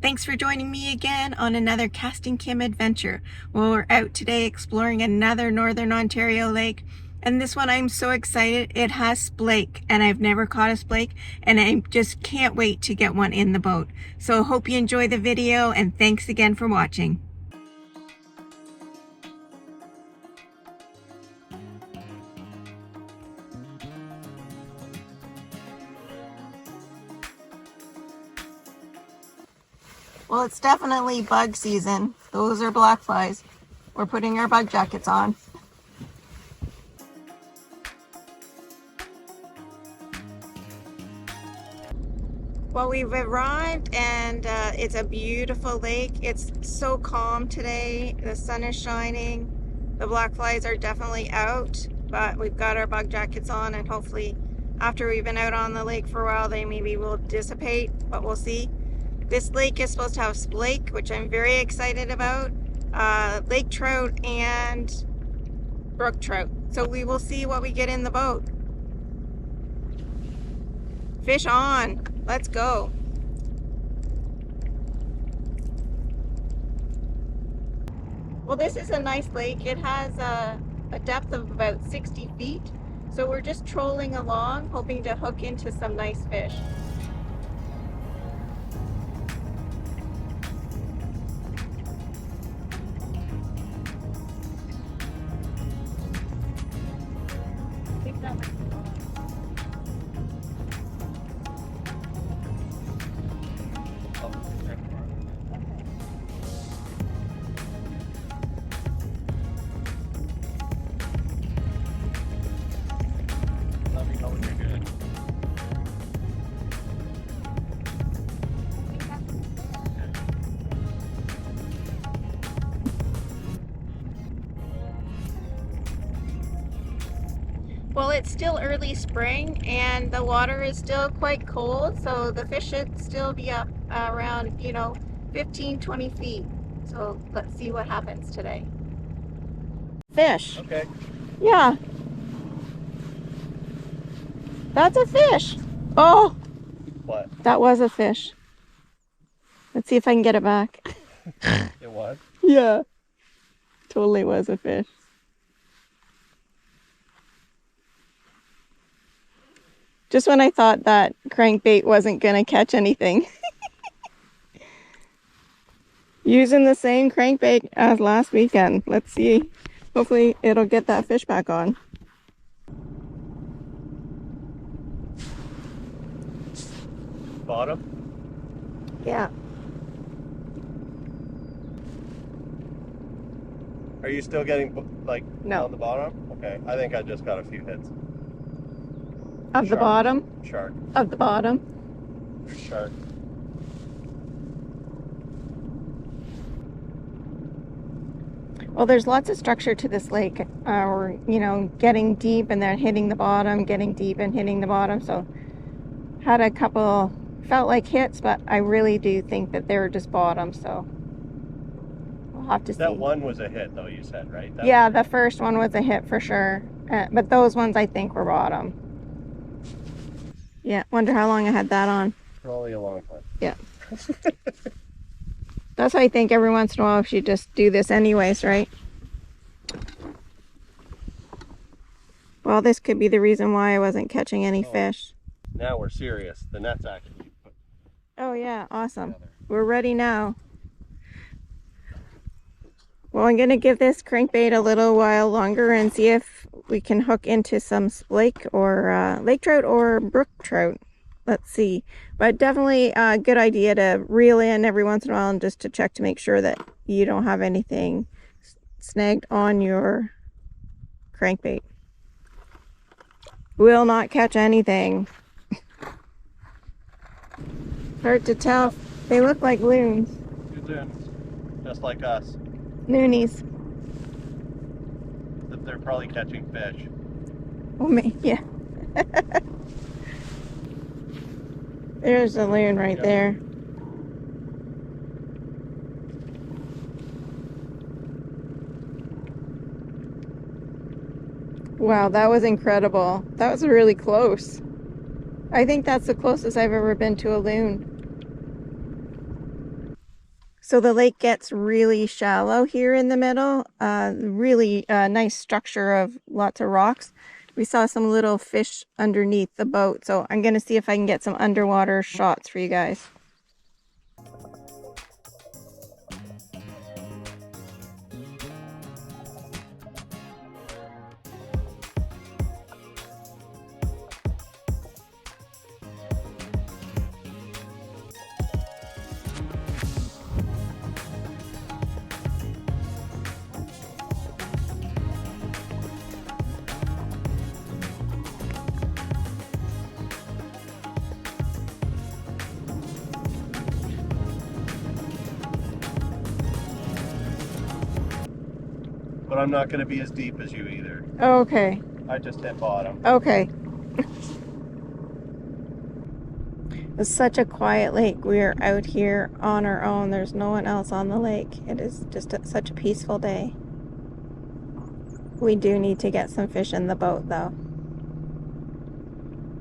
Thanks for joining me again on another Casting Kim adventure. Well, we're out today exploring another Northern Ontario lake, and this one I'm so excited. It has splake, and I've never caught a splake, and I just can't wait to get one in the boat. So hope you enjoy the video, and thanks again for watching. Well, it's definitely bug season. Those are black flies. We're putting our bug jackets on. Well, we've arrived and it's a beautiful lake. It's so calm today. The sun is shining. The black flies are definitely out, but we've got our bug jackets on, and hopefully after we've been out on the lake for a while, they maybe will dissipate, but we'll see. This lake is supposed to have splake, which I'm very excited about, lake trout and brook trout. So we will see what we get in the boat. Fish on, let's go. Well, this is a nice lake. It has a depth of about 60 feet. So we're just trolling along, hoping to hook into some nice fish. Well, it's still early spring and the water is still quite cold, so the fish should still be up around, 15-20 feet. So let's see what happens today. Fish. Okay. Yeah. That's a fish. Oh, What? that was a fish. Let's see if I can get it back. It was? Yeah. Totally was a fish. Just when I thought that crankbait wasn't going to catch anything. Using the same crankbait as last weekend. Let's see. Hopefully it'll get that fish back on. Bottom? Yeah. Are you still getting, like, No. on the bottom? Okay. I think I just got a few hits. Of the Shark. bottom? Shark. Of the bottom. There's shark. Well, there's lots of structure to this lake. We're, getting deep and then hitting the bottom, getting deep and hitting the bottom. So had a couple, felt like hits, but I really do think that they were just bottom. So we'll have to see. That one was a hit, though, you said, right? Yeah, the first one was a hit for sure. But those ones I think were bottom. Yeah, wonder how long I had that on. Probably a long time. Yeah. That's why I think every once in a while we should just do this anyways, right? Well, this could be the reason why I wasn't catching any fish. Now we're serious. The net's actually put Oh yeah, awesome. together. We're ready now. Well, I'm going to give this crankbait a little while longer and see if we can hook into some splake or lake trout or brook trout. Let's see. But definitely a good idea to reel in every once in a while and just to check to make sure that you don't have anything snagged on your crankbait. Will not catch anything. Hard to tell. They look like loons. Good loons. Just like us. Loonies. But they're probably catching fish. Oh, me, yeah. There's a loon right there. Wow, that was incredible. That was really close. I think that's the closest I've ever been to a loon. So the lake gets really shallow here in the middle. Really nice structure of lots of rocks. We saw some little fish underneath the boat, so I'm going to see if I can get some underwater shots for you guys. But I'm not going to be as deep as you either. Okay. I just hit bottom. Okay. It's such a quiet lake. We are out here on our own. There's no one else on the lake. It is just such a peaceful day. We do need to get some fish in the boat, though.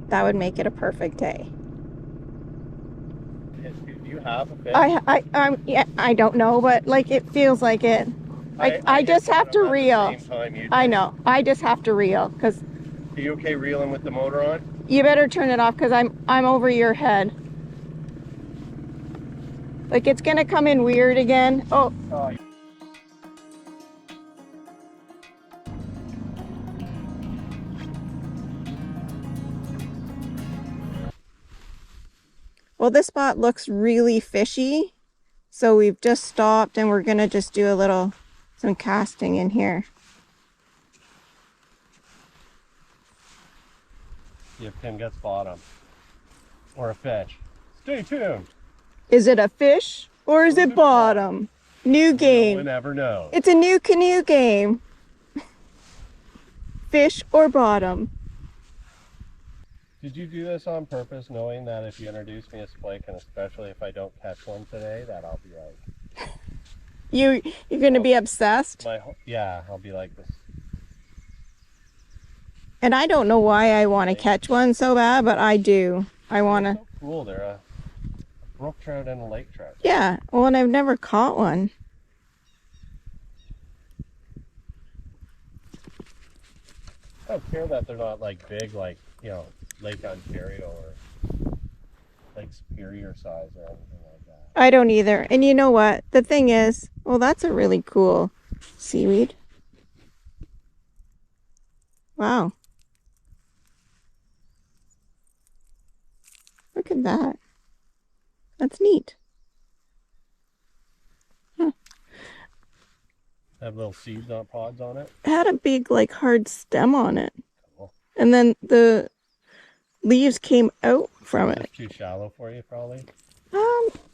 That would make it a perfect day. Do you have a fish? Yeah, I don't know, but like it feels like it. I just have to reel. I know. I just have to reel because. Are you okay reeling with the motor on? You better turn it off because I'm over your head. Like it's gonna come in weird again. Oh. Well, this spot looks really fishy, so we've just stopped and we're gonna just do some casting in here. See if Tim gets bottom or a fish. Stay tuned. Is it a fish or is it bottom? New game. No one ever knows. It's a new canoe game. Fish or bottom. Did you do this on purpose, knowing that if you introduce me a splake, and especially if I don't catch one today, that I'll be like... You're gonna be obsessed? Yeah, I'll be like this. And I don't know why I want to catch one so bad, but I do. I want to. So cool. They're a brook trout and a lake trout. Yeah. Well, and I've never caught one. I don't care that they're not like big, like, you know, Lake Ontario or Lake Superior size or anything like that. I don't either. And you know what? The thing is, well, that's a really cool seaweed. Wow. Look at that. That's neat. Huh. Have little seeds on pods on it. It had a big, like, hard stem on it. Cool. And then the leaves came out from it. It's too shallow for you, probably.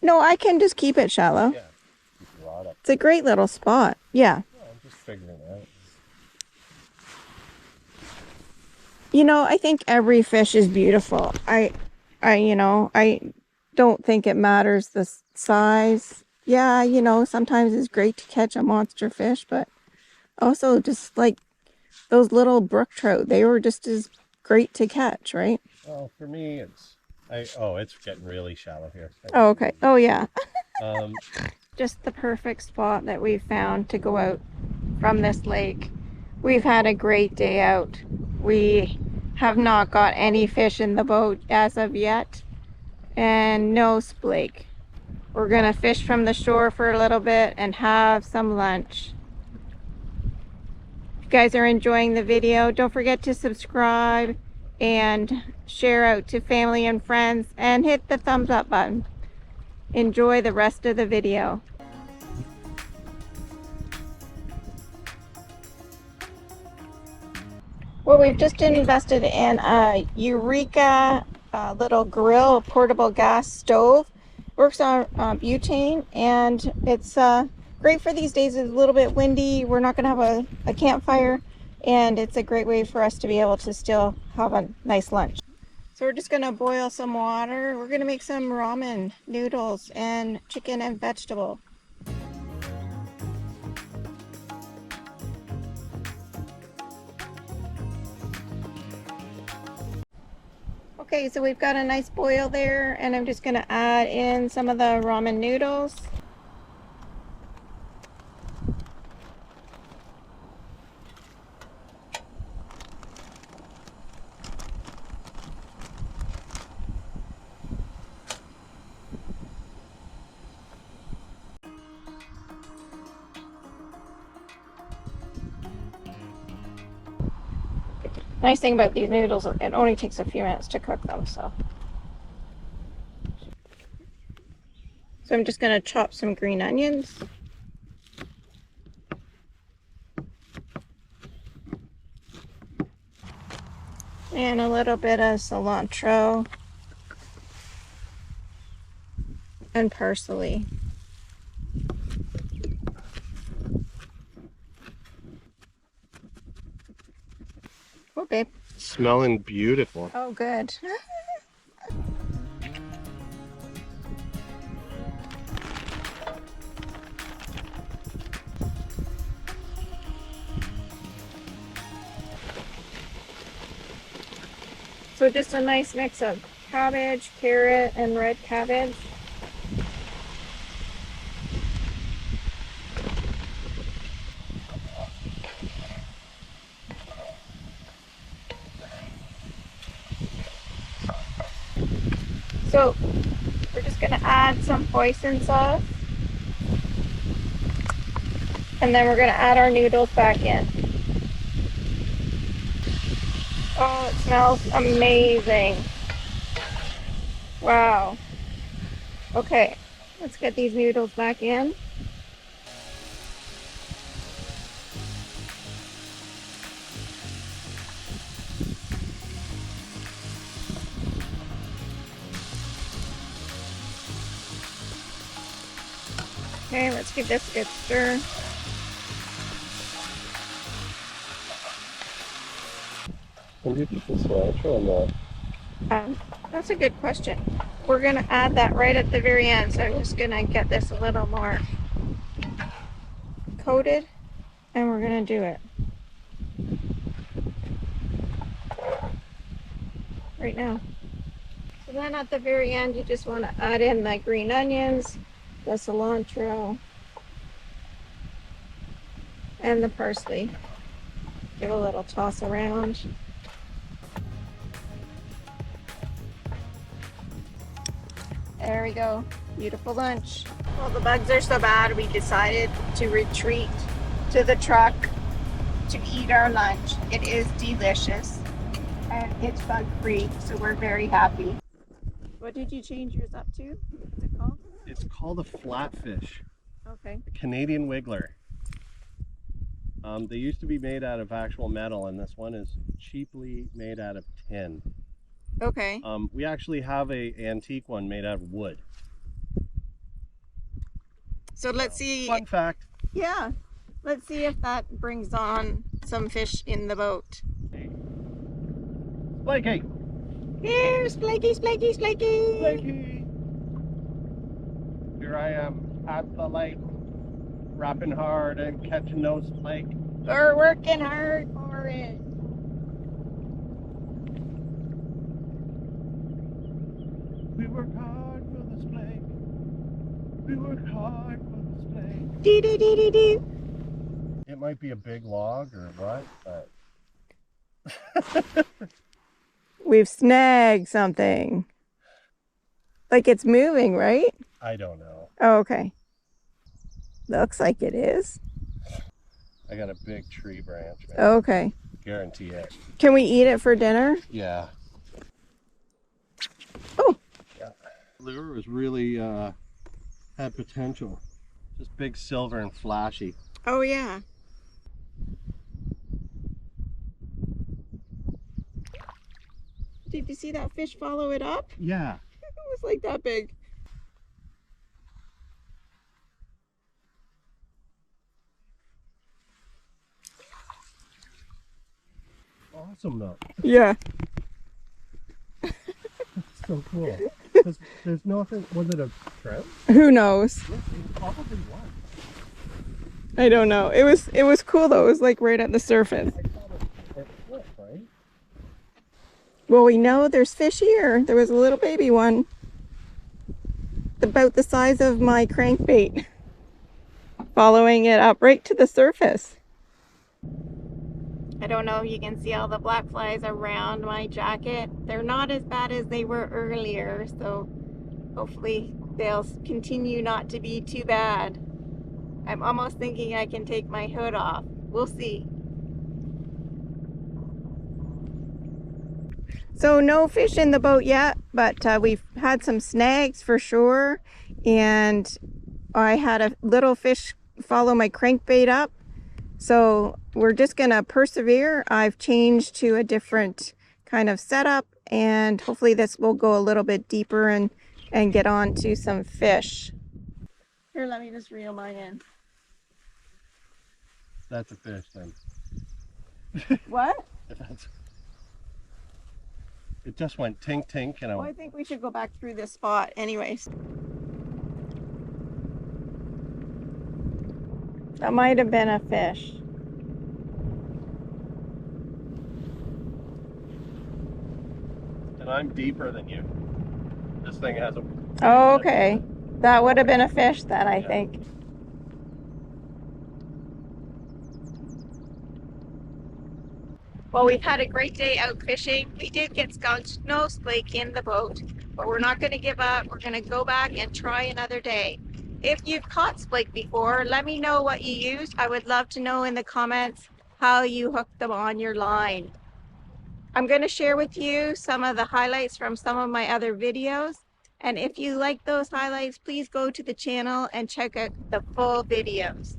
No, I can just keep it shallow. Yeah. Keep the rod up. It's a great little spot. Yeah. Yeah, I'm just figuring it out. You know, I think every fish is beautiful. I don't think it matters the size. Yeah, you know, sometimes it's great to catch a monster fish, but also just like those little brook trout, they were just as great to catch, right? Well, for me, it's getting really shallow here. Oh, okay. Oh, yeah. Um, Just the perfect spot that we've found to go out from this lake. We've had a great day out. We have not got any fish in the boat as of yet, and no splake. We're gonna fish from the shore for a little bit and have some lunch. If you guys are enjoying the video, don't forget to subscribe and share out to family and friends and hit the thumbs up button. Enjoy the rest of the video. Well, we've just invested in a Eureka little grill, portable gas stove. Works on butane, and it's great for these days. It's a little bit windy. We're not going to have a campfire, and it's a great way for us to be able to still have a nice lunch. So we're just going to boil some water. We're going to make some ramen noodles and chicken and vegetable. Okay, so we've got a nice boil there, and I'm just going to add in some of the ramen noodles. Nice thing about these noodles, it only takes a few minutes to cook them, so. So I'm just gonna chop some green onions. And a little bit of cilantro. And parsley. Oh, babe. Smelling beautiful. Oh, good. So just a nice mix of cabbage, carrot, and red cabbage. So we're just gonna add some hoisin sauce. And then we're gonna add our noodles back in. Oh, it smells amazing. Wow. Okay, let's get these noodles back in. Okay, let's give this a good stir. When do you put the cilantro on that? That's a good question. We're gonna add that right at the very end, so I'm just gonna get this a little more coated, and we're gonna do it right now. So then at the very end, you just want to add in the green onions, the cilantro, and the parsley. Give a little toss around. There we go. Beautiful lunch. Well, the bugs are so bad, we decided to retreat to the truck to eat our lunch. It is delicious and it's bug-free, so we're very happy. What did you change yours up to? What's it called? It's called a flatfish. Okay. A Canadian wiggler. They used to be made out of actual metal, and this one is cheaply made out of tin. Okay. We actually have a antique one made out of wood. So let's see. Fun fact. Yeah. Let's see if that brings on some fish in the boat. Splake! Here, Splakey, Splakey, Splakey! Splakey! Here I am at the lake, rapping hard and catching those splake. We're working hard for it. We work hard for the splake. We work hard for the splake. Dee dee dee dee dee. It might be a big log or what, but We've snagged something. Like it's moving, right? I don't know. Oh, okay. Looks like it is. I got a big tree branch, man. Okay. Guarantee it. Can we eat it for dinner? Yeah. Oh. Yeah. Lure was really had potential. Just big silver and flashy. Oh, yeah. Did you see that fish follow it up? Yeah. It was like that big. Awesome though. Yeah. So cool. There's nothing. Was it a trout? Who knows? Yes, it probably was. I don't know. It was cool though. It was like right at the surface. I thought it flipped, right? Well, we know there's fish here. There was a little baby one. About the size of my crankbait. Following it up right to the surface. I don't know if you can see all the black flies around my jacket. They're not as bad as they were earlier, so hopefully they'll continue not to be too bad. I'm almost thinking I can take my hood off. We'll see. So no fish in the boat yet, but we've had some snags for sure. And I had a little fish follow my crankbait up. So we're just gonna persevere. I've changed to a different kind of setup, and hopefully this will go a little bit deeper and get on to some fish. Here, let me just reel mine in. That's a fish then. What? It just went tink tink and Well, I think we should go back through this spot anyways. That might have been a fish. and I'm deeper than you. This thing has a... Oh, okay. That would have been a fish then, I think. Well, we've had a great day out fishing. We did get skunked, no splake in the boat, but we're not going to give up. We're going to go back and try another day. If you've caught splake before, let me know what you used. I would love to know in the comments how you hooked them on your line. I'm going to share with you some of the highlights from some of my other videos. And if you like those highlights, please go to the channel and check out the full videos.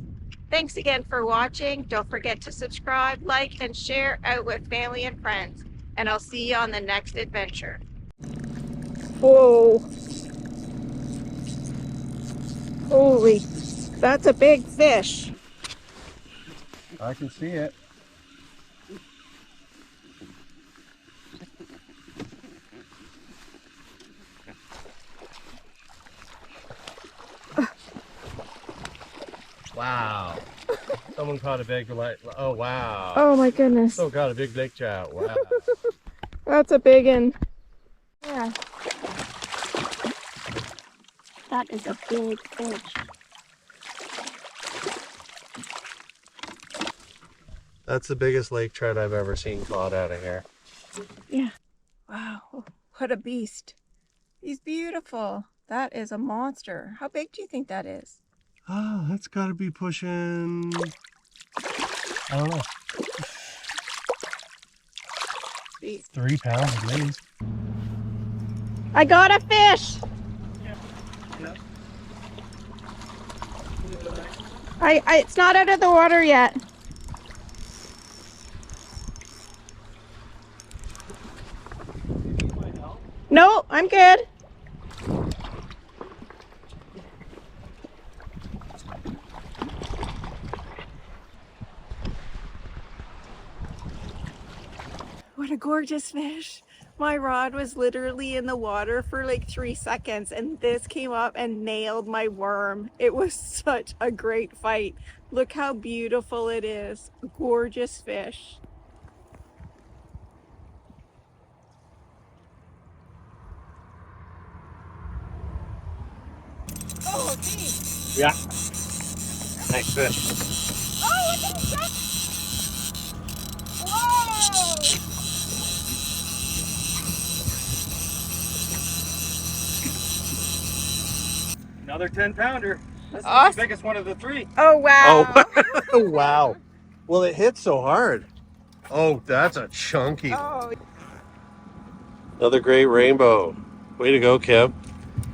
Thanks again for watching. Don't forget to subscribe, like, and share out with family and friends. And I'll see you on the next adventure. Whoa. Holy, that's a big fish. I can see it. Wow. Someone caught a big lake. Oh, wow. Oh my goodness. So got a big lake trout. Wow. That's a big one. Yeah. That is a big fish. That's the biggest lake trout I've ever seen caught out of here. Yeah. Wow. What a beast. He's beautiful. That is a monster. How big do you think that is? Oh, that's got to be pushing... I don't know. 3 pounds at least. I got a fish. It's not out of the water yet. No, I'm good. What a gorgeous fish. My rod was literally in the water for like 3 seconds and this came up and nailed my worm. It was such a great fight. Look how beautiful it is. Gorgeous fish. Oh, geez. Yeah. Nice fish. Oh, look at that. Whoa! Another 10-pounder. That's Awesome. the biggest one of the 3. Oh, wow. Oh, wow. Well, it hit so hard. Oh, that's a chunky. Oh. Another great rainbow. Way to go, Kev.